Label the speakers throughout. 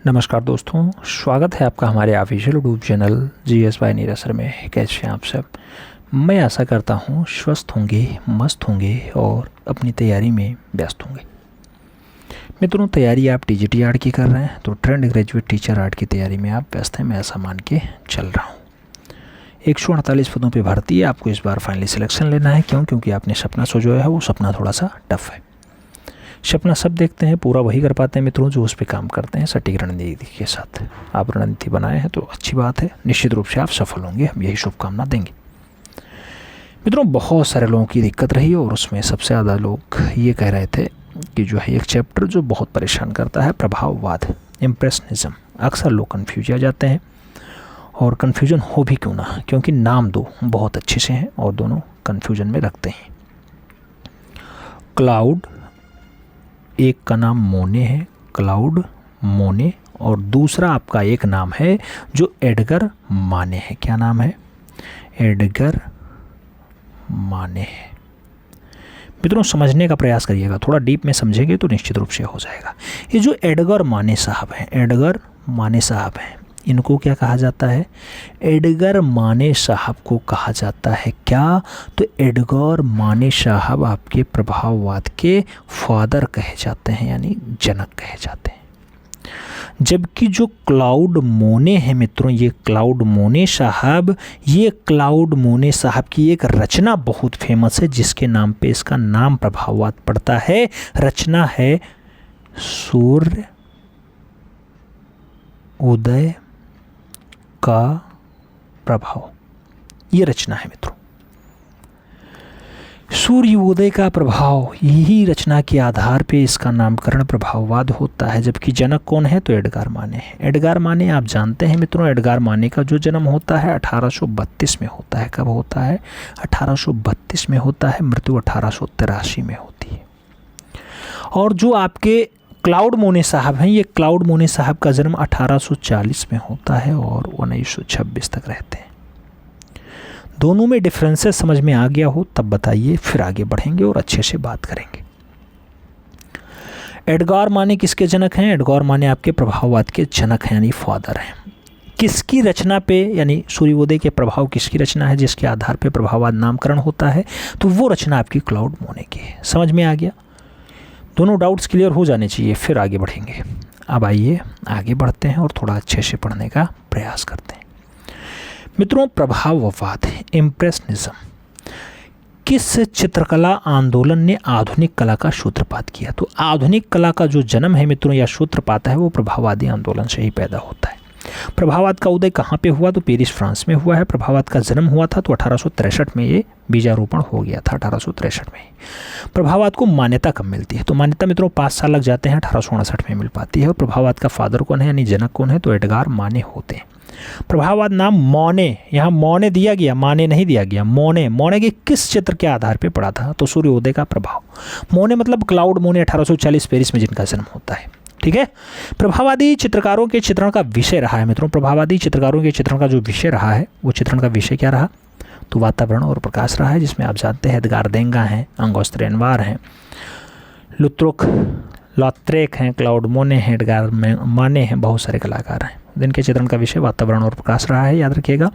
Speaker 1: नमस्कार दोस्तों, स्वागत है आपका हमारे official YouTube channel GS by Neeraj sir में। कैसे हैं आप सब? मैं आशा करता हूं स्वस्थ होंगे, मस्त होंगे और अपनी तैयारी में व्यस्त होंगे। मित्रों, तैयारी आप TGT आर्ट की कर रहे हैं तो ट्रेंड ग्रेजुएट टीचर आर्ट की तैयारी में आप व्यस्त हैं, मैं ऐसा मान के चल रहा हूँ। 148 पदों पर भर्ती है, आपको इस बार फाइनली सिलेक्शन लेना है। क्यों? क्योंकि आपने सपना सोचा है, वो सपना थोड़ा सा टफ है। सपना सब देखते हैं, पूरा वही कर पाते हैं मित्रों जो उस पर काम करते हैं सटीक रणनीति के साथ। आप रणनीति बनाए हैं तो अच्छी बात है, निश्चित रूप से आप सफल होंगे, हम यही शुभकामना देंगे। मित्रों, बहुत सारे लोगों की दिक्कत रही और उसमें सबसे ज़्यादा लोग ये कह रहे थे कि जो है एक चैप्टर जो बहुत परेशान करता है, प्रभाववाद, इम्प्रेशनिज्म। अक्सर लोग कन्फ्यूज आ जाते हैं और कन्फ्यूजन हो भी क्यों ना, क्योंकि नाम दो बहुत अच्छे से हैं और दोनों कन्फ्यूजन में रखते हैं। क्लाउड, एक का नाम मोने है, क्लाउड मोने, और दूसरा आपका एक नाम है जो एडगर माने है। क्या नाम है? एडगर माने है। मित्रों, समझने का प्रयास करिएगा, थोड़ा डीप में समझेंगे तो निश्चित रूप से हो जाएगा। ये जो एडगर माने साहब हैं, एडगर माने साहब हैं, इनको क्या कहा जाता है? एडगर माने साहब को कहा जाता है क्या? तो एडगर माने साहब आपके प्रभाववाद के फादर कहे जाते हैं, यानी जनक कहे जाते हैं। जबकि जो क्लाउड मोने हैं मित्रों, ये क्लाउड मोने साहब, ये क्लाउड मोने साहब की एक रचना बहुत फेमस है जिसके नाम पे इसका नाम प्रभाववाद पड़ता है। रचना है सूर्य उदय का प्रभाव। ये रचना है मित्रों, सूर्योदय का प्रभाव। यही रचना के आधार पे इसका नामकरण प्रभाववाद होता है। जबकि जनक कौन है? तो एडगर माने है। एडगर माने आप जानते हैं मित्रों, एडगर माने का जो जन्म होता है 1832 में होता है। कब होता है? 1832 में होता है। मृत्यु 1883 में होती है। और जो आपके क्लाउड मोने साहब हैं, ये क्लाउड मोने साहब का जन्म 1840 में होता है और 1926 तक रहते हैं। दोनों में डिफरेंसेस समझ में आ गया हो तब बताइए, फिर आगे बढ़ेंगे और अच्छे से बात करेंगे। एडगर माने किसके जनक हैं? एडगर माने आपके प्रभाववाद के जनक हैं, यानी फादर हैं। किसकी रचना पे, यानी सूर्योदय के प्रभाव किसकी रचना है जिसके आधार पे प्रभाववाद नामकरण होता है? तो वो रचना आपकी क्लाउड मोने की है। समझ में आ गया? दोनों डाउट्स क्लियर हो जाने चाहिए, फिर आगे बढ़ेंगे। अब आइए आगे बढ़ते हैं और थोड़ा अच्छे से पढ़ने का प्रयास करते हैं। मित्रों, प्रभाववाद, इम्प्रेशनिज्म, किस चित्रकला आंदोलन ने आधुनिक कला का सूत्रपात किया? तो आधुनिक कला का जो जन्म है मित्रों या सूत्रपात है वो प्रभाववादी आंदोलन से ही पैदा होता है। प्रभाववाद का उदय कहाँ पे हुआ? तो पेरिस, फ्रांस में हुआ है। प्रभाववाद का जन्म हुआ था तो 1863 में ये बीजारोपण हो गया था, 1863 में। प्रभाववाद को मान्यता कब मिलती है? तो मान्यता मित्रों 5 साल लग जाते हैं, 1859 में मिल पाती है। और प्रभाववाद का फादर कौन है, यानी जनक कौन है? तो एडगर माने होते हैं। प्रभाववाद नाम मोने, यहाँ मोने दिया गया, माने नहीं दिया गया। मोने, मोने के किस चित्र के आधार पे पड़ा था? तो सूर्योदय का प्रभाव। मोने मतलब क्लाउड मोने, 1840 पेरिस में जिनका जन्म होता है। ठीक है। प्रभाववादी चित्रकारों के चित्रण का विषय रहा है मित्रों, प्रभाववादी चित्रकारों के चित्रण का जो विषय रहा है वो चित्रण का विषय क्या रहा? तो वातावरण और प्रकाश रहा है, जिसमें आप जानते हैं एडगार देंगा हैं, अंगोस्ट रेनवार हैं, लुत्रुक लॉत्रेक हैं, क्लाउड मोने हैं, एडगार माने हैं, बहुत सारे कलाकार हैं। जिनके चित्रण का विषय वातावरण और प्रकाश रहा है, याद रखिएगा।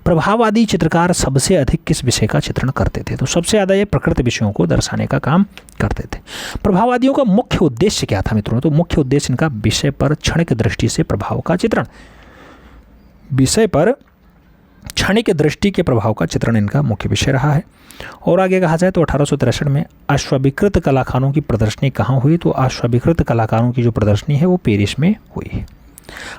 Speaker 1: प्रभाववादी चित्रकार सबसे अधिक किस विषय का चित्रण करते थे? तो सबसे ज़्यादा ये प्रकृति विषयों को दर्शाने का काम करते थे। प्रभाववादियों का मुख्य उद्देश्य क्या था मित्रों? तो मुख्य उद्देश्य इनका विषय पर क्षणिक दृष्टि से प्रभाव का चित्रण, विषय पर क्षणिक दृष्टि के प्रभाव का चित्रण इनका मुख्य विषय रहा है। और आगे कहा जाए तो 1863 में अश्वभिकृत कलाकारों की प्रदर्शनी कहाँ हुई? तो अश्वभिकृत कलाकारों की जो प्रदर्शनी है वो पेरिस में हुई है।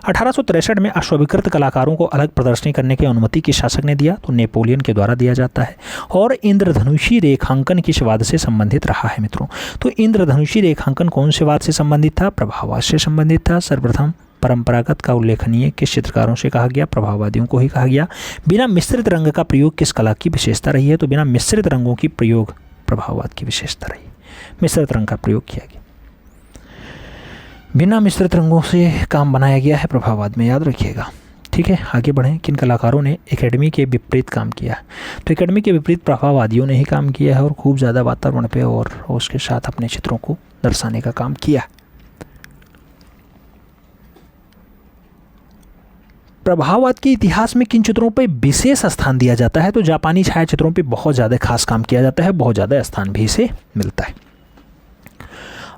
Speaker 1: 1863 में अश्वभिकृत कलाकारों को अलग प्रदर्शनी करने की अनुमति किस शासक ने दिया? तो नेपोलियन के द्वारा दिया जाता है। और इंद्रधनुषी रेखांकन किस वाद से संबंधित रहा है मित्रों? तो इंद्रधनुषी रेखांकन कौन से वाद से संबंधित था? प्रभाववाद से संबंधित था। सर्वप्रथम परंपरागत का उल्लेखनीय किस चित्रकारों से कहा गया? प्रभाववादियों को ही कहा गया। बिना मिश्रित रंग का प्रयोग किस कला की विशेषता रही है? तो बिना मिश्रित रंगों की प्रयोग प्रभाववाद की विशेषता रही। मिश्रित रंग का प्रयोग किया गया, बिना मिश्रित रंगों से काम बनाया गया है प्रभाववाद में, याद रखिएगा। ठीक है, आगे बढ़ें। किन कलाकारों ने एकेडमी के विपरीत काम किया? तो एकेडमी के विपरीत प्रभाववादियों ने ही काम किया है और खूब ज़्यादा वातावरण पे और उसके साथ अपने चित्रों को दर्शाने का काम किया। प्रभाववाद के इतिहास में किन चित्रों पर विशेष स्थान दिया जाता है? तो जापानी छायाचित्रों पर बहुत ज़्यादा खास काम किया जाता है, बहुत ज़्यादा स्थान भी इसे मिलता है।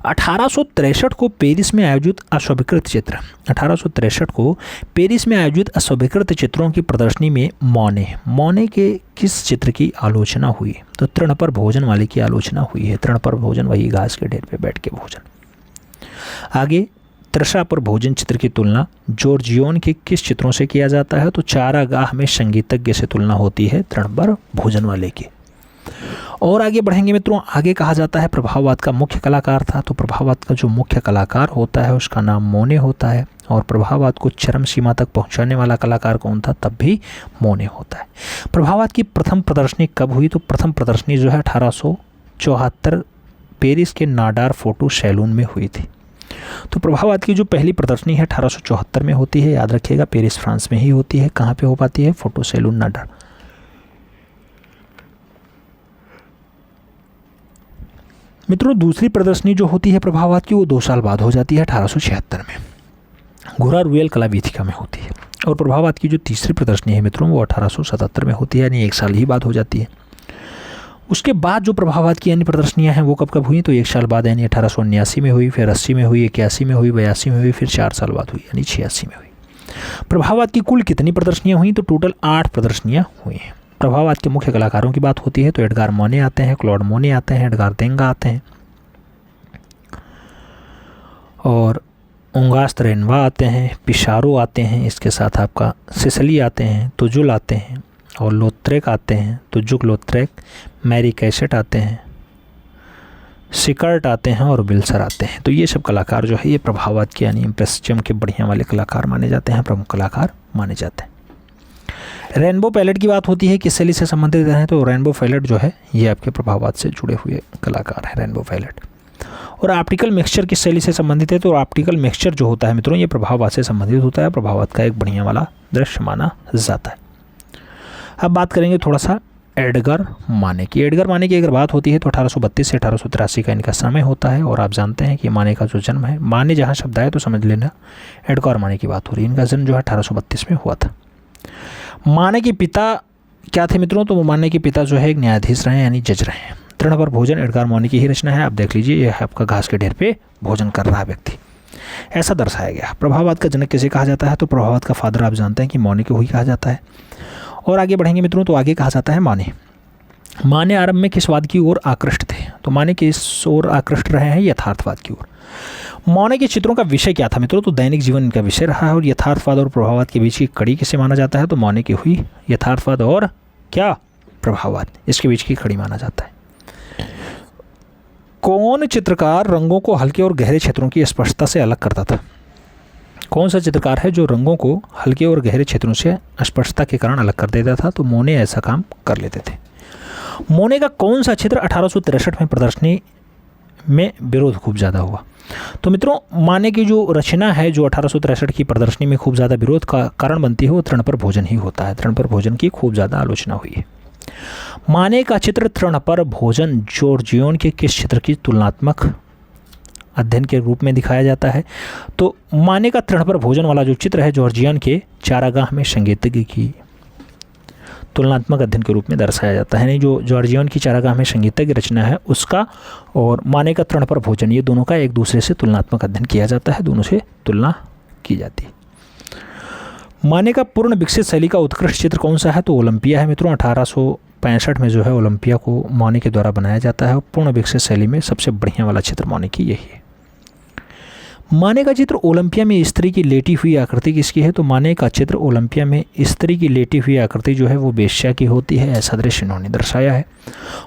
Speaker 1: 1863 को पेरिस में आयोजित अस्वीकृत चित्र 1863 को पेरिस में आयोजित अस्वीकृत चित्रों की प्रदर्शनी में मौने के किस चित्र की आलोचना हुई? तो तृण पर भोजन वाले की आलोचना हुई है। तृण पर भोजन, वही घास के ढेर पे बैठ के भोजन। आगे, तृषा पर भोजन चित्र की तुलना जॉर्जियोन के किस चित्रों से किया जाता है? तो चारागाह में संगीतज्ञ से तुलना होती है तृण पर भोजन वाले की। और आगे बढ़ेंगे मित्रों, आगे कहा जाता है प्रभाववाद का मुख्य कलाकार था। तो प्रभाववाद का जो मुख्य कलाकार होता है उसका नाम मोने होता है। और प्रभाववाद को चरम सीमा तक पहुंचाने वाला कलाकार कौन था? तब भी मोने होता है। प्रभाववाद की प्रथम प्रदर्शनी कब हुई? तो प्रथम प्रदर्शनी जो है 1874 पेरिस के नाडार फोटो सैलून में हुई थी। तो प्रभाववाद की जो पहली प्रदर्शनी है 1874 में होती है। याद रखिएगा, पेरिस फ्रांस में ही होती है। कहाँ पे हो पाती है? Photo salon Nadar. मित्रों, दूसरी प्रदर्शनी जो होती है प्रभाववाद की वो 2 साल बाद हो जाती है 1876 में, घोड़ा रुएल कला वीथिका में होती है। और प्रभाववाद की जो तीसरी प्रदर्शनी है मित्रों वो 1877 में होती है, यानी 1 साल ही बाद हो जाती है। उसके बाद जो प्रभाववाद की अन्य प्रदर्शनियां हैं वो कब कब हुई? तो 1 साल बाद यानी 1879 में हुई, फिर 80 में हुई, 81 में हुई, 82 में हुई, फिर 4 साल बाद हुई यानी 86 में हुई। प्रभाववाद की कुल कितनी प्रदर्शनियाँ हुई? तो टोटल 8 प्रदर्शनियाँ हुई हैं। प्रभाववाद के मुख्य कलाकारों की बात होती है तो एडगार मोने आते हैं, क्लॉड मोने आते हैं, एडगार देंगा आते हैं, और उंगास्त रेनवा आते हैं, पिशारो आते हैं, इसके साथ आपका सिसली आते हैं, तुजुल आते हैं, और लोत्रेक आते हैं, तुजुक लोत्रेक, मैरी कैसेट आते हैं, सिकर्ट आते हैं, और बिल्सर आते हैं। तो ये सब कलाकार जो है ये प्रभाववाद के यानी इम्प्रेसिज्म के बढ़िया वाले कलाकार माने जाते हैं, प्रमुख कलाकार माने जाते हैं। रेनबो पैलेट की बात होती है किस शैली से संबंधित है? तो रेनबो पैलेट जो है ये आपके प्रभाववाद से जुड़े हुए कलाकार हैं, रेनबो पैलेट। और ऑप्टिकल मिक्सचर किस शैली से संबंधित है? तो ऑप्टिकल मिक्सचर जो होता है मित्रों ये प्रभाववाद से संबंधित होता है, प्रभाववाद का एक बढ़िया वाला दृश्य माना जाता है। अब बात करेंगे थोड़ा सा एडगर माने की। एडगर माने की अगर बात होती है तो 1832 से 1883 का इनका समय होता है। और आप जानते हैं कि माने का जो जन्म है, माने जहाँ शब्द आए तो समझ लेना एडगर माने की बात हो रही है। इनका जन्म जो है 1832 में हुआ था। माने के पिता क्या थे मित्रों? तो माने के पिता जो है एक न्यायाधीश रहे यानी जज रहे हैं। तृण पर भोजन एडगार मोने की ही रचना है। आप देख लीजिए, यह आपका घास के ढेर पे भोजन कर रहा है व्यक्ति, ऐसा दर्शाया गया। प्रभाववाद का जनक किसे कहा जाता है? तो प्रभाववाद का फादर आप जानते हैं कि मोने को ही कहा जाता है। और आगे बढ़ेंगे मित्रों तो आगे कहा जाता है माने। माने आरंभ में किस वाद की ओर आकृष्ट थे? तो माने किस ओर आकृष्ट रहे हैं? यथार्थवाद की ओर। मोने के चित्रों का विषय क्या था मित्रों? तो दैनिक जीवन इनका विषय रहा है। और यथार्थवाद और प्रभाववाद के बीच की कड़ी किसे माना जाता है? तो मोने की हुई यथार्थवाद और क्या प्रभाववाद, इसके बीच की कड़ी माना जाता है। कौन चित्रकार रंगों को हल्के और गहरे क्षेत्रों की स्पष्टता से अलग करता था? कौन सा चित्रकार है जो रंगों को हल्के और गहरे क्षेत्रों से स्पष्टता के कारण अलग कर देता था? तो मोने ऐसा काम कर लेते थे। मोने का कौन सा चित्र 1863 में प्रदर्शनी में विरोध खूब ज़्यादा हुआ? तो मित्रों माने की जो रचना है जो 1863 की प्रदर्शनी में खूब ज़्यादा विरोध का कारण बनती है वो तृण पर भोजन ही होता है। तृण पर भोजन की खूब ज़्यादा आलोचना हुई है। माने का चित्र तृण पर भोजन जॉर्जियोन के किस चित्र की तुलनात्मक अध्ययन के रूप में दिखाया जाता है? तो माने का तृण पर भोजन वाला जो चित्र है जॉर्जियन के चारागाह में संगीतज्ञ की तुलनात्मक अध्ययन के रूप में दर्शाया जाता है। नहीं, जो जॉर्जियन की चारागाह में संगीतज्ञ रचना है उसका और माने का तृण पर भोजन, ये दोनों का एक दूसरे से तुलनात्मक अध्ययन किया जाता है, दोनों से तुलना की जाती है। माने का पूर्ण विकसित शैली का उत्कृष्ट चित्र कौन सा है? तो ओलंपिया है मित्रों। 1865 में जो है ओलंपिया को माने के द्वारा बनाया जाता है। पूर्ण विकसित शैली में सबसे बढ़िया वाला चित्र माने की यही है। माने का चित्र ओलंपिया में स्त्री की लेटी हुई आकृति किसकी है? तो माने का चित्र ओलंपिया में स्त्री की लेटी हुई आकृति जो है वो वेश्या की होती है, ऐसा दृश्य इन्होंने दर्शाया है।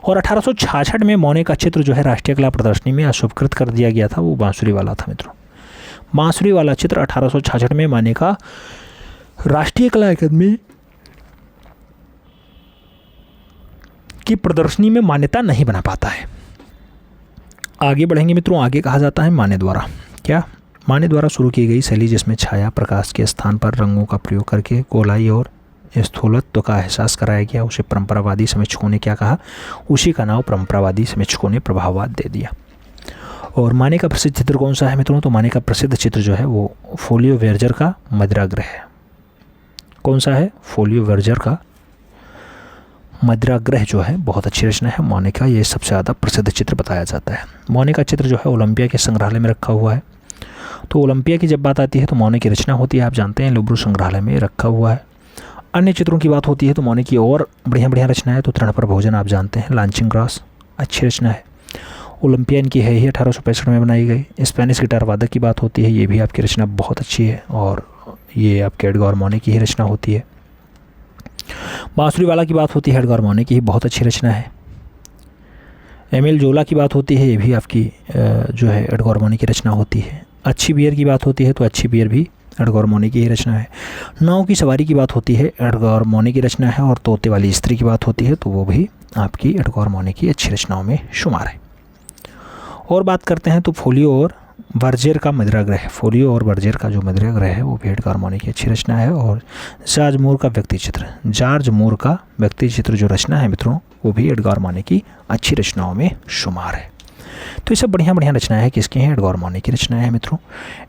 Speaker 1: और 1866 में माने का चित्र जो है राष्ट्रीय कला प्रदर्शनी में अस्वीकृत कर दिया गया था, वो बांसुरी वाला था मित्रों। बांसुरी वाला चित्र 1866 में माने का राष्ट्रीय कला अकादमी की प्रदर्शनी में मान्यता नहीं बना पाता है। आगे बढ़ेंगे मित्रों, आगे कहा जाता है माने द्वारा। क्या? माने द्वारा शुरू की गई शैली जिसमें छाया प्रकाश के स्थान पर रंगों का प्रयोग करके गोलाई और स्थूलत्व का एहसास कराया गया, उसे परंपरावादी समीक्षकों ने क्या कहा? उसी का नाम परंपरावादी समीक्षकों ने प्रभाववाद दे दिया। और माने का प्रसिद्ध चित्र कौन सा है मित्रों? तो माने का प्रसिद्ध चित्र जो है वो फोलियो वेर्जर का मदिरागृह है। कौन सा है? फोलियो वर्जर का मदिरागृह जो है बहुत अच्छी रचना है मोनेका। ये सबसे ज़्यादा प्रसिद्ध चित्र बताया जाता है। मोनेका चित्र जो है ओलंपिया के संग्रहालय में रखा हुआ है। तो ओलंपिया की जब बात आती है तो मोने की रचना होती है, आप जानते हैं, लुब्रू संग्रहालय में रखा हुआ है। अन्य चित्रों की बात होती है तो मोने की और बढ़िया बढ़िया रचना है। तो तृण पर भोजन आप जानते हैं, लॉन्चिंग ग्रास अच्छी रचना है। ओलंपिया इनकी है ही 1865 में बनाई गई। स्पेनिश गिटार वादक की बात होती है, ये भी आपकी रचना बहुत अच्छी है और ये आपके एडगार मोने की ही रचना होती है। बांसुरी वाला की बात होती है, एडगार मोने की ही बहुत अच्छी रचना है। एमिल जोला की बात होती है, ये भी आपकी जो है एडगार मोने की रचना होती है। अच्छी बियर की बात होती है तो अच्छी बियर भी एडगार मोने की ही रचना है। नाव की सवारी की बात होती है, एडगार मोने की रचना है। और तोते वाली स्त्री की बात होती है तो वो भी आपकी एडगार मोने की अच्छी रचनाओं में शुमार है। और बात करते हैं तो फोलियो और वर्जर का मदिरागृह, फोलियो और वर्जर का जो मदिरागृह है वो भी एडगार मोने की अच्छी रचना है। और जॉर्ज मूर का व्यक्ति चित्र, जॉर्ज मूर का व्यक्ति चित्र जो रचना है मित्रों वो भी एडगार मोने की अच्छी रचनाओं में शुमार है। तो ये सब बढ़िया बढ़िया रचनाएं हैं, किसकी हैं? एडगार मोने की रचनाएं हैं मित्रों।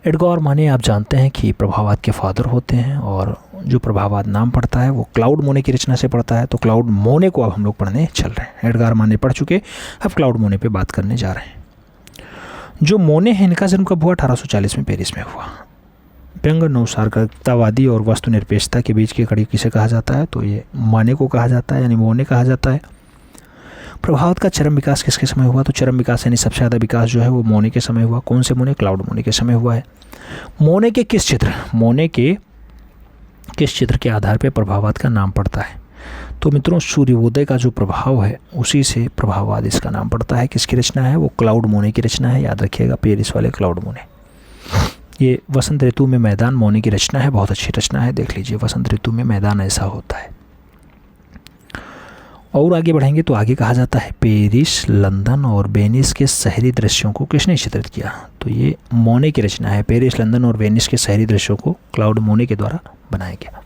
Speaker 1: एडगार मोने आप जानते हैं कि प्रभाववाद के फादर होते हैं और जो प्रभाववाद नाम पढ़ता है वो क्लाउड मोने की रचना से पढ़ता है। तो क्लाउड मोने को अब हम लोग पढ़ने चल रहे हैं। एडगार मोने पढ़ चुके, अब क्लाउड मोने पे बात करने जा रहे हैं। जो मोने हैं इनका जन्म कब हुआ? 1840 में पेरिस में हुआ। व्यंग नवसार्गतावादी और वस्तु निरपेक्षता के बीच की कड़ी किसे कहा जाता है? तो ये मोने को कहा जाता है, यानी मोने कहा जाता है। प्रभाववाद का चरम विकास किसके समय हुआ? तो चरम विकास यानी सबसे ज़्यादा विकास जो है वो मोने के समय हुआ। कौन से मोने? क्लाउड मोने के समय हुआ है। मोने के किस चित्र के आधार पर प्रभाववाद का नाम पड़ता है? तो मित्रों सूर्योदय का जो प्रभाव है उसी से प्रभाववाद इसका नाम पड़ता है। किसकी रचना है? वो क्लाउड मोने की रचना है, याद रखिएगा, पेरिस वाले क्लाउड मोने। ये वसंत ऋतु में मैदान मोने की रचना है, बहुत अच्छी रचना है, देख लीजिए, वसंत ऋतु में मैदान ऐसा होता है। और आगे बढ़ेंगे तो आगे कहा जाता है पेरिस, लंदन और वेनिस के शहरी दृश्यों को किसने चित्रित किया? तो ये मोने की रचना है। पेरिस, लंदन और वेनिस के शहरी दृश्यों को क्लाउड मोने के द्वारा बनाया गया।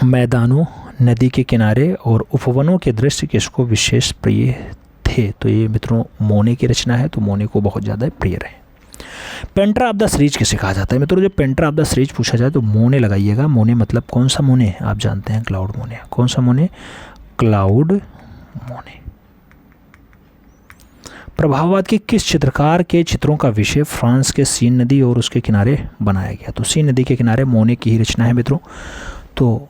Speaker 1: मैदानों, नदी के किनारे और उपवनों के दृश्य किसको विशेष प्रिय थे? तो ये मित्रों मोने की रचना है, तो मोने को बहुत ज़्यादा प्रिय रहे। पेंटर ऑफ द सीरीज किसे कहा जाता है? मित्रों जब पेंटर ऑफ द सीरीज पूछा जाए तो मोने लगाइएगा। मोने मतलब कौन सा मोने? आप जानते हैं क्लाउड मोने। कौन सा मोने? क्लाउड मोने। प्रभाववाद के किस चित्रकार के चित्रों का विषय फ्रांस के सीन नदी और उसके किनारे बनाया गया? तो सीन नदी के किनारे मोने की ही रचना है मित्रों। तो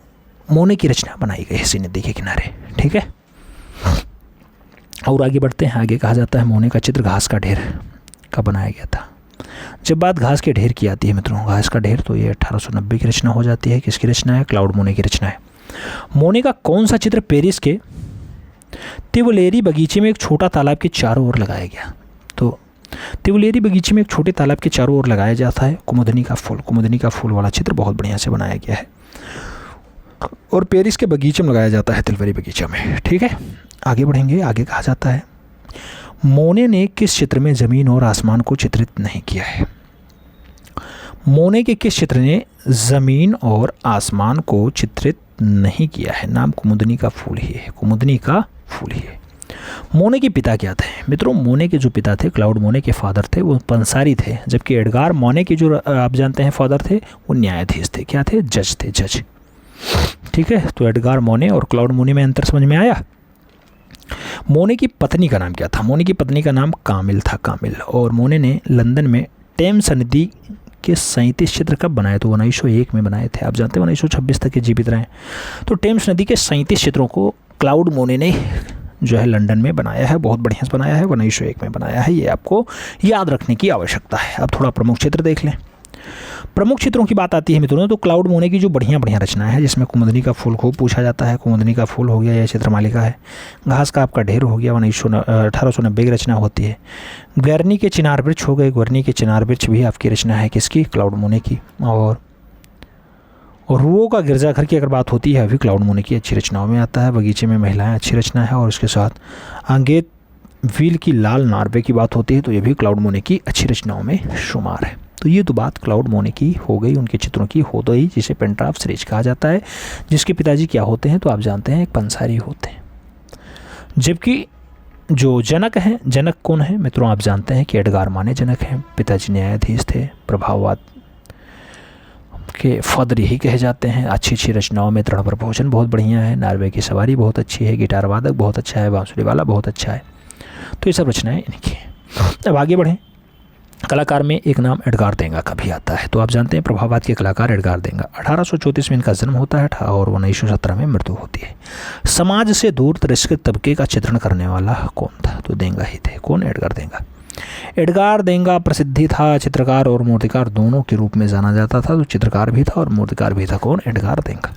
Speaker 1: मोने की रचना बनाई गई है सीन नदी के किनारे, ठीक है। और आगे बढ़ते हैं। आगे कहा जाता है मोने का चित्र घास का ढेर का बनाया गया था। जब बात घास के ढेर की आती है मित्रों, घास का ढेर, तो ये 1890 की रचना हो जाती है। किसकी रचना है? क्लाउड मोने की रचना है। मोने का कौन सा चित्र पेरिस के तिवलेरी बगीचे में एक छोटा तालाब के चारों ओर लगाया गया? तो तिवलेरी बगीचे में एक छोटे तालाब के चारों ओर लगाया जाता है कुमुदनी का फूल। कुमुदनी का फूल वाला चित्र बहुत बढ़िया से बनाया गया है और पेरिस के बगीचे में लगाया जाता है, तिलवेरी बगीचा में, ठीक है। आगे बढ़ेंगे। आगे कहा जाता है मोने ने किस चित्र में ज़मीन और आसमान को चित्रित नहीं किया है? मोने के किस चित्र ने ज़मीन और आसमान को चित्रित नहीं किया है? नाम कुमुदनी का फूल ही है, कुमुदनी का फूल ही है। मोने के पिता क्या थे? मित्रों मोने के जो पिता थे, क्लाउड मोने के फादर थे, वो पंसारी थे, जबकि एडगार मोने के जो आप जानते हैं फादर थे वो न्यायाधीश थे। क्या थे? जज थे, जज, ठीक है। तो एडगार मोने और क्लाउड मोने में अंतर समझ में आया। मोने की पत्नी का नाम क्या था? मोने की पत्नी का नाम कामिल था, कामिल। और मोने ने लंदन में टेम्स नदी के 37 चित्र कब बनाए? तो 1901 में बनाए थे। आप जानते हैं 1926 तक ये जीवित रहे। तो टेम्स नदी के 37 चित्रों को क्लाउड मोने ने जो है लंदन में बनाया है, बहुत बढ़िया से बनाया है, 1901 में बनाया है। ये आपको याद रखने की आवश्यकता है। अब थोड़ा प्रमुख चित्र देख लें। प्रमुख चित्रों की बात आती है मित्रों तो क्लाउड मोने की जो बढ़िया बढ़िया रचनाएं हैं, जिसमें कुमुदनी का फूल खूब पूछा जाता है। कुमुदनी का फूल हो गया, यह चित्रमालिका है। घास का आपका ढेर हो गया, 1890 की रचना होती है। गर्नी के चिनार वृक्ष हो गए, गर्नी के चिनार वृक्ष भी आपकी रचना है, किसकी? क्लाउड मोने की। और रुओ का गिरजाघर की अगर बात होती है, अभी क्लाउड मोने की अच्छी रचनाओं में आता है। बगीचे में महिलाएं अच्छी रचना है। और उसके साथ आंगेत व्हील की लाल नार्वे की बात होती है, तो ये भी क्लाउड मोने की अच्छी रचनाओं में शुमार है। तो ये तो बात क्लाउड मोने की हो गई, उनके चित्रों की हो गई, जिसे पेंटर ऑफ सीरीज कहा जाता है, जिसके पिताजी क्या होते हैं? तो आप जानते हैं एक पंसारी होते हैं। जबकि जो जनक हैं, जनक कौन है मित्रों? आप जानते हैं कि एडगार मोने जनक हैं। पिताजी न्यायाधीश थे। प्रभाववाद के फादर यही कहे जाते हैं। अच्छी अच्छी रचनाओं में तृण पर भोजन बहुत बढ़िया है, नार्वे की सवारी बहुत अच्छी है, गिटार वादक बहुत अच्छा है, बांसुरी वाला बहुत अच्छा है। तो ये सब रचनाएँ इनकी हैं। अब आगे बढ़ें। कलाकार में एक नाम एडगार देंगा का भी आता है। तो आप जानते हैं प्रभाववाद के कलाकार एडगार देंगा। 1834 में इनका जन्म होता है और 1917 में मृत्यु होती है। समाज से दूर तिरस्कृत तबके का चित्रण करने वाला कौन था? तो देंगा ही थे। कौन? एडगार देंगा। एडगार देंगा प्रसिद्धि था चित्रकार और मूर्तिकार दोनों के रूप में जाना जाता था। तो चित्रकार भी था और मूर्तिकार भी था। कौन? एडगार देंगा।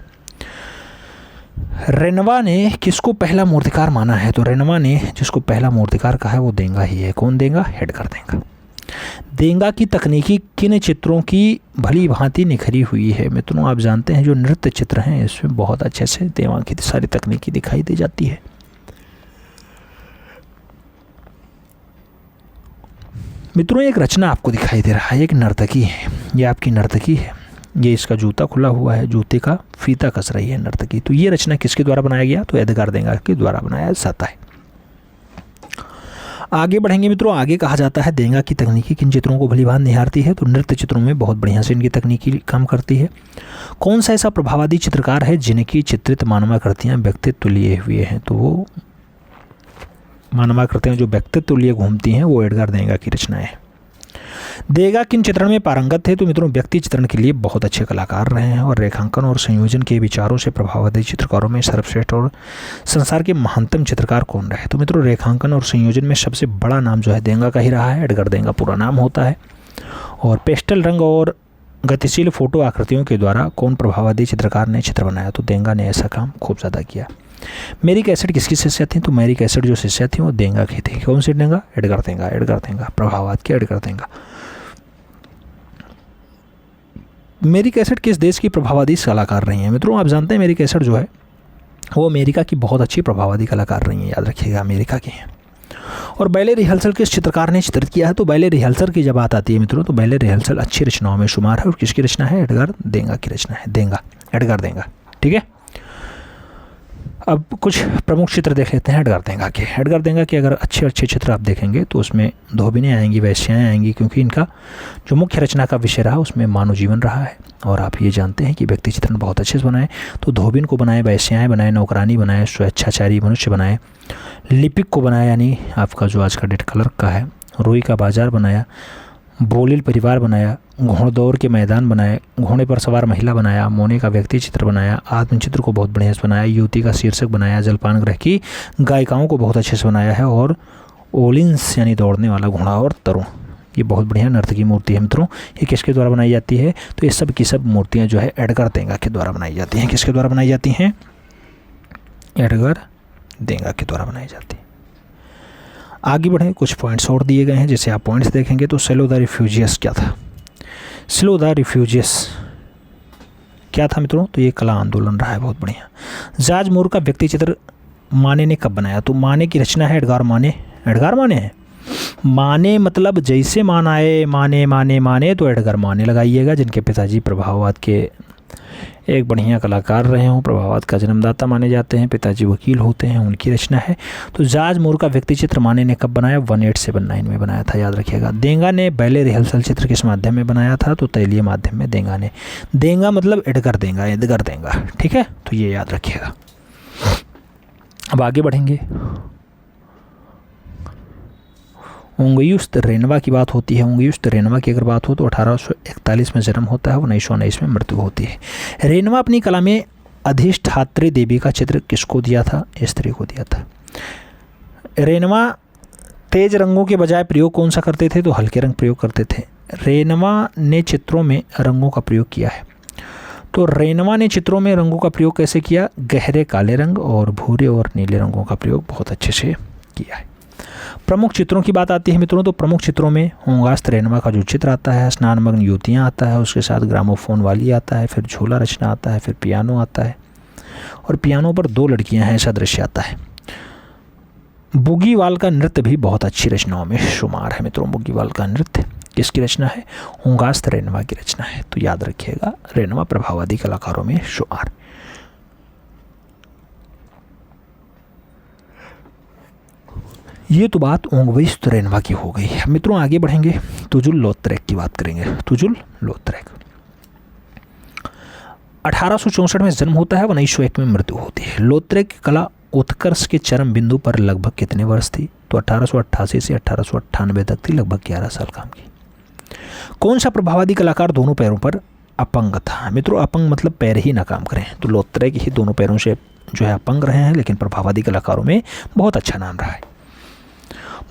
Speaker 1: रेनवा ने किसको पहला मूर्तिकार माना है? तो रेनवा ने जिसको पहला मूर्तिकार कहा है वो देंगा ही है। कौन देंगा? एडगार देंगा। देंगा की तकनीकी किन चित्रों की भली भांति निखरी हुई है? मित्रों आप जानते हैं जो नृत्य चित्र हैं इसमें बहुत अच्छे से देंगा की सारी तकनीकी दिखाई दी जाती है। मित्रों एक रचना आपको दिखाई दे रहा है, एक नर्तकी है, ये आपकी नर्तकी है, ये इसका जूता खुला हुआ है, जूते का फीता कस रही है नर्तकी। तो ये रचना किसके द्वारा बनाया गया? तो एडगार देंगा के द्वारा बनाया जाता है। आगे बढ़ेंगे मित्रों। आगे कहा जाता है देंगा की तकनीकी किन चित्रों को भली भांति निहारती है? तो नृत्य चित्रों में बहुत बढ़िया से इनकी तकनीकी काम करती है। कौन सा ऐसा प्रभाववादी चित्रकार है जिनकी चित्रित मानवाकृतियाँ व्यक्तित्व लिए हुए हैं? तो वो मानवाकृतियाँ जो व्यक्तित्व लिए घूमती हैं वो एडगार देंगा की रचनाएं हैं। देंगा किन चित्रण में पारंगत थे? तो मित्रों व्यक्ति चित्रण के लिए बहुत अच्छे कलाकार रहे हैं और रेखांकन और संयोजन के विचारों से प्रभाववादी चित्रकारों में सर्वश्रेष्ठ और संसार के महानतम चित्रकार कौन रहे? तो मित्रों रेखांकन और संयोजन में सबसे बड़ा नाम जो है देंगा का ही रहा है। एडगार देंगा पूरा नाम होता है। और पेस्टल रंग और गतिशील फोटो आकृतियों के द्वारा कौन प्रभाववादी चित्रकार ने चित्र बनाया? तो देंगा ने ऐसा काम खूब ज़्यादा किया। मेरी कैसेट किसकी शिष्या थी? तो मेरी कैसेट जो शिष्या थी वो देंगा की थी। कौन सी देंगा? एडगार देंगा। एडगार देंगा प्रभाववाद के एडगार देंगा। मेरी कैसेट किस देश की प्रभाववादी कलाकार रही हैं? मित्रों आप जानते हैं मेरी कैसेट जो है वो अमेरिका की बहुत अच्छी प्रभाववादी कलाकार रही हैं, याद रखिएगा अमेरिका की हैं। और बैले रिहर्सल किस चित्रकार ने चित्रित किया है? तो बैले रिहर्सल की जब बात आती है मित्रों तो बैले रिहर्सल अच्छी रचनाओं में शुमार है। और किसकी रचना है? एडगार देंगा की रचना है। देंगा, एडगार देंगा। ठीक है। अब कुछ प्रमुख चित्र देख लेते हैं एडगार देंगा के। एडगार देंगा के अगर अच्छे अच्छे चित्र आप देखेंगे तो उसमें धोबिनें आएंगी, वैश्याएँ आएंगी, क्योंकि इनका जो मुख्य रचना का विषय रहा उसमें मानव जीवन रहा है। और आप ये जानते हैं कि व्यक्ति चित्रण बहुत अच्छे से बनाए। तो धोबिन को बनाए, वैश्याएँ बनाए, नौकरानी बनाए, स्वेच्छाचारी मनुष्य बनाए, लिपिक को बनाया यानी आपका जो आज का डेट क्लर्क का है, रुई का बाजार बनाया, बोलिल परिवार बनाया, घोड़दौड़ के मैदान बनाए, घोड़े पर सवार महिला बनाया, मोने का व्यक्ति चित्र बनाया, आत्मचित्र को बहुत बढ़िया से बनाया, युवती का शीर्षक बनाया, जलपान ग्रह की गायिकाओं को बहुत अच्छे से बनाया है, और ओलिंस यानी दौड़ने वाला घोड़ा और तरुण ये बहुत बढ़िया नर्तकी मूर्ति है मित्रों। ये किसके द्वारा बनाई जाती है? तो ये सब की सब मूर्तियाँ जो है एडगार देंगा के द्वारा बनाई जाती हैं। किसके द्वारा बनाई जाती हैं? एडगार देंगा के द्वारा बनाई जाती है। आगे बढ़ें। कुछ पॉइंट्स और दिए गए हैं, जैसे आप पॉइंट्स देखेंगे तो सेलो द रिफ्यूजियस क्या था? सेलो द रिफ्यूजियस क्या था मित्रों? तो ये कला आंदोलन रहा है, बहुत बढ़िया। जॉर्ज मूर का व्यक्ति चित्र माने ने कब बनाया? तो माने की रचना है एडगार माने। एडगार माने है, माने मतलब जैसे मान आए, माने माने माने, तो एडगार माने लगाइएगा, जिनके पिताजी प्रभाववाद के एक बढ़िया कलाकार रहे हों, प्रभाववाद का जन्मदाता माने जाते हैं, पिताजी वकील होते हैं, उनकी रचना है। तो जॉर्ज मूर का व्यक्ति चित्र माने ने कब बनाया? 1879 में बनाया था, याद रखिएगा। देंगा ने बैले रिहर्सल चित्र किस माध्यम में बनाया था? तो तैलीय माध्यम में देंगा ने। देंगा मतलब एडगार देंगा, एडगार देंगा। ठीक है, तो ये याद रखिएगा। अब आगे बढ़ेंगे। ओंगियुस्त रेनवा की बात होती है। ओंगियुस्त रेनवा की अगर बात हो तो 1841 में जन्म होता है, 1919 में मृत्यु होती है। रेनवा अपनी कला में अधिष्ठात्री देवी का चित्र किसको दिया था? स्त्री को दिया था। रेनवा तेज रंगों के बजाय प्रयोग कौन सा करते थे? तो हल्के रंग प्रयोग करते थे। रेनवा ने चित्रों में रंगों का प्रयोग किया है। तो रेनवा ने चित्रों में रंगों का प्रयोग कैसे किया? गहरे काले रंग और भूरे और नीले रंगों का प्रयोग बहुत अच्छे से किया है। प्रमुख चित्रों की बात आती है मित्रों तो प्रमुख चित्रों में होंगास्त रेनवा का जो चित्र आता है, स्नानमग्न युवतियाँ आता है, उसके साथ ग्रामोफोन वाली आता है, फिर झूला रचना आता है, फिर पियानो आता है और पियानो पर 2 लड़कियां हैं ऐसा दृश्य आता है। बुगीवाल का नृत्य भी बहुत अच्छी रचनाओं में शुमार है मित्रों। बुगीवाल का नृत्य किसकी रचना है? होंगास्त रेनवा की रचना है। तो याद रखिएगा, रेनवा प्रभाववादी कलाकारों में शुमार। ये तो बात ओंगविस्त रेनवा की हो गई है मित्रों। आगे बढ़ेंगे, तुजुल लौत्रेक की बात करेंगे। तुजुल लौत्रेक 1864 में जन्म होता है, 1901 में मृत्यु होती है। लौत्रेक की कला उत्कर्ष के चरम बिंदु पर लगभग कितने वर्ष थी? तो 1888 से 1898 तक थी, लगभग 11 साल काम की। कौन सा प्रभाववादी कलाकार दोनों पैरों पर अपंग था? मित्रों, अपंग मतलब पैर ही ना काम करें, तो लौत्रेक ही दोनों पैरों से जो है अपंग रहे हैं, लेकिन प्रभाववादी कलाकारों में बहुत अच्छा नाम रहा है।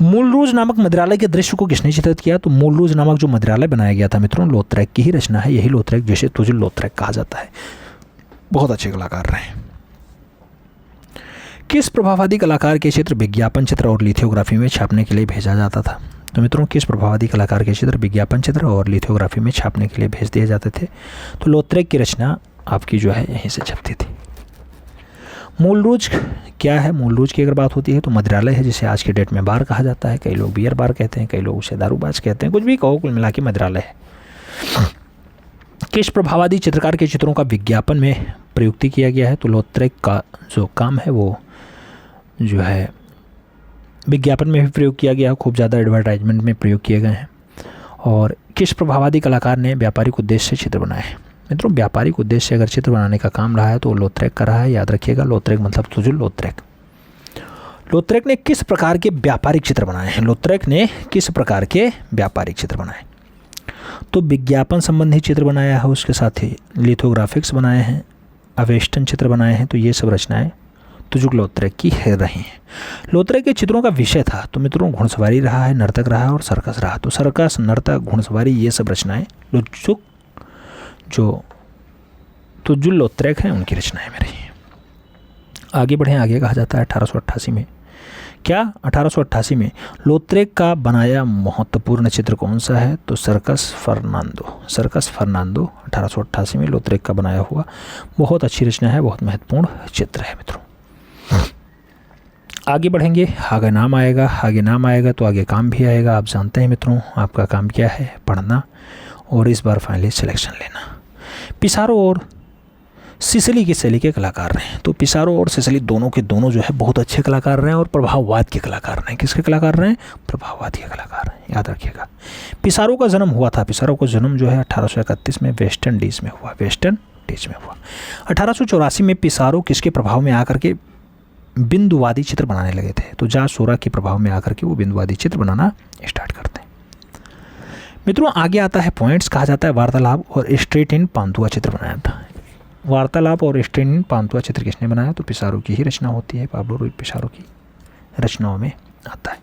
Speaker 1: मूलरूज नामक मदिरालय के दृश्य को किसने चित्रित किया? तो मूलरूज नामक जो मदिरालय बनाया गया था मित्रों, लौत्रेक की ही रचना है। यही लौत्रेक जिसे तुजुल लौत्रेक कहा जाता है, बहुत अच्छे कलाकार रहे। किस प्रभाववादी कलाकार के चित्र विज्ञापन चित्र और लिथोग्राफी में छापने के लिए भेजा जाता था? तो मित्रों, किस प्रभाववादी कलाकार के चित्र विज्ञापन चित्र और लिथोग्राफी में छापने के लिए भेज दिए जाते थे? तो लौत्रेक की रचना आपकी जो है यहीं से छपती थी। मूलरूज क्या है? मूलरूज की अगर बात होती है तो मदिरालय है, जिसे आज के डेट में बार कहा जाता है। कई लोग बियर बार कहते हैं, कई लोग उसे दारूबाज कहते हैं, कुछ भी कहो, कुल मिला के मदिरालय है। किस प्रभाववादी चित्रकार के चित्रों का विज्ञापन में प्रयुक्ति किया गया है? तो लौत्रेक का जो काम है वो जो है विज्ञापन में भी प्रयोग किया गया, खूब ज़्यादा एडवर्टाइजमेंट में प्रयोग किए गए हैं। और किस प्रभाववादी कलाकार ने व्यापारिक उद्देश्य से चित्र बनाए? मित्रों, व्यापारिक उद्देश्य से अगर चित्र बनाने का काम रहा है तो लौत्रेक का रहा है, याद रखिएगा। लौत्रेक मतलब तुजुल लौत्रेक। लौत्रेक ने किस प्रकार के व्यापारिक चित्र बनाए हैं? लौत्रेक ने किस प्रकार के व्यापारिक चित्र बनाए? तो विज्ञापन संबंधी चित्र बनाया है, उसके साथ ही लिथोग्राफिक्स बनाए हैं, अवेस्टन चित्र बनाए हैं। तो ये सब रचनाएं तुजुल लौत्रेक की है रही हैं। लौत्रेक के चित्रों का विषय था तो मित्रों घुड़सवारी रहा है, नर्तक रहा है और सर्कस रहा। तो सर्कस, नर्तक, घुड़सवारी, ये सब रचनाएं जो तुजुल लौत्रेक हैं उनकी रचनाएं में रही हैं। आगे बढ़ें, आगे कहा जाता है 1888 में क्या? 1888 में लौत्रेक का बनाया महत्वपूर्ण चित्र कौन सा है? तो सर्कस फर्नांडो। सर्कस फर्नांडो 1888 में लौत्रेक का बनाया हुआ बहुत अच्छी रचना है, बहुत महत्वपूर्ण चित्र है मित्रों। आगे बढ़ेंगे, आगे नाम आएगा, आगे नाम आएगा तो आगे काम भी आएगा। आप जानते हैं मित्रों, आपका काम क्या है? पढ़ना और इस बार फाइनली सिलेक्शन लेना। पिसारो और सिसिली की शैली के कलाकार रहे। तो पिसारो और सिसिली दोनों के दोनों जो है बहुत अच्छे कलाकार रहे और प्रभाववाद के कलाकार रहे। किसके कलाकार रहे? प्रभाववाद के कलाकार हैं, याद रखिएगा। पिसारो का जन्म हुआ था, पिसारो का जन्म जो है 1831 में वेस्ट इंडीज़ में हुआ, वेस्ट इंडीज़ में हुआ। 1884 में पिसारो किसके प्रभाव में आकर के बिंदुवादी चित्र बनाने लगे थे? तो जॉर्ज सोरा के प्रभाव में आकर के वो बिंदुवादी चित्र बनाना स्टार्ट करते हैं। मित्रों, आगे आता है पॉइंट्स, कहा जाता है वार्तालाप और स्ट्रेट इन पांतुआ चित्र बनाया था। वार्तालाप और स्ट्रेट इन पांतुआ चित्र किसने बनाया? तो पिसारो की ही रचना होती है, पाब्लो रुई पिसारो की रचनाओं में आता है।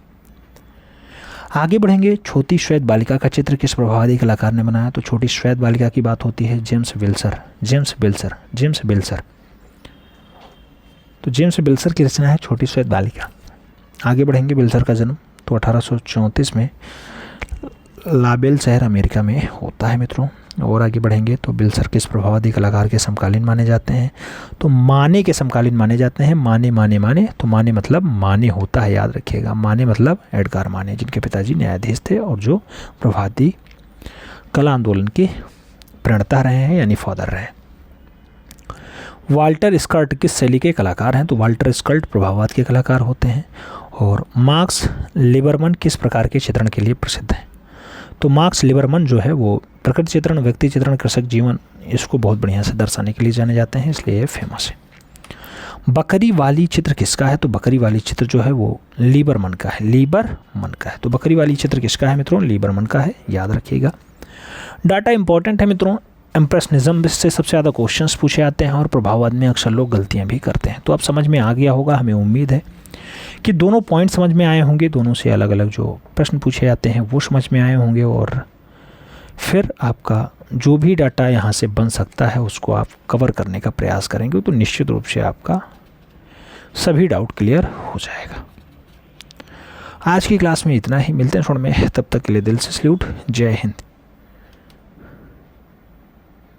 Speaker 1: आगे बढ़ेंगे, छोटी श्वेत बालिका का चित्र किस प्रभाववादी कलाकार ने बनाया? तो छोटी श्वेत बालिका की बात होती है जेम्स बेल्सर। तो जेम्स बेल्सर की रचना है छोटी श्वेत बालिका। आगे बढ़ेंगे, बेल्सर का जन्म तो 1834 में लाबेल शहर अमेरिका में होता है मित्रों। और आगे बढ़ेंगे तो बेल्सर किस प्रभाववादी कलाकार के समकालीन माने जाते हैं? तो माने के समकालीन माने जाते हैं। माने तो माने मतलब माने होता है, याद रखिएगा। माने मतलब एडगार माने, जिनके पिताजी न्यायाधीश थे और जो प्रभाववादी कला आंदोलन के प्रणेता रहे हैं, यानी फादर रहे। वाल्टर स्कर्ट किस शैली के कलाकार हैं? तो वाल्टर स्कर्ट प्रभाववाद के कलाकार होते हैं। और मार्क्स लिबरमन किस प्रकार के चित्रण के लिए प्रसिद्ध है? तो मार्क्स लिबरमन जो है वो प्रकृति चित्रण, व्यक्ति चित्रण, कृषक जीवन, इसको बहुत बढ़िया से दर्शाने के लिए जाने जाते हैं, इसलिए ये फेमस है। बकरी वाली चित्र किसका है? तो बकरी वाली चित्र जो है वो लिबरमन का है। तो बकरी वाली चित्र किसका है मित्रों? लिबरमन का है, याद रखिएगा। डाटा इंपॉर्टेंट है मित्रों। इम्प्रेशनिज्म से सबसे ज़्यादा क्वेश्चंस पूछे आते हैं और प्रभाववाद में अक्सर लोग गलतियाँ भी करते हैं। तो अब समझ में आ गया होगा, हमें उम्मीद है कि दोनों पॉइंट समझ में आए होंगे, दोनों से अलग अलग जो प्रश्न पूछे जाते हैं वो समझ में आए होंगे। और फिर आपका जो भी डाटा यहाँ से बन सकता है उसको आप कवर करने का प्रयास करेंगे तो निश्चित रूप से आपका सभी डाउट क्लियर हो जाएगा। आज की क्लास में इतना ही, मिलते हैं छोड़ में, तब तक के लिए दिल से सैल्यूट, जय हिंद।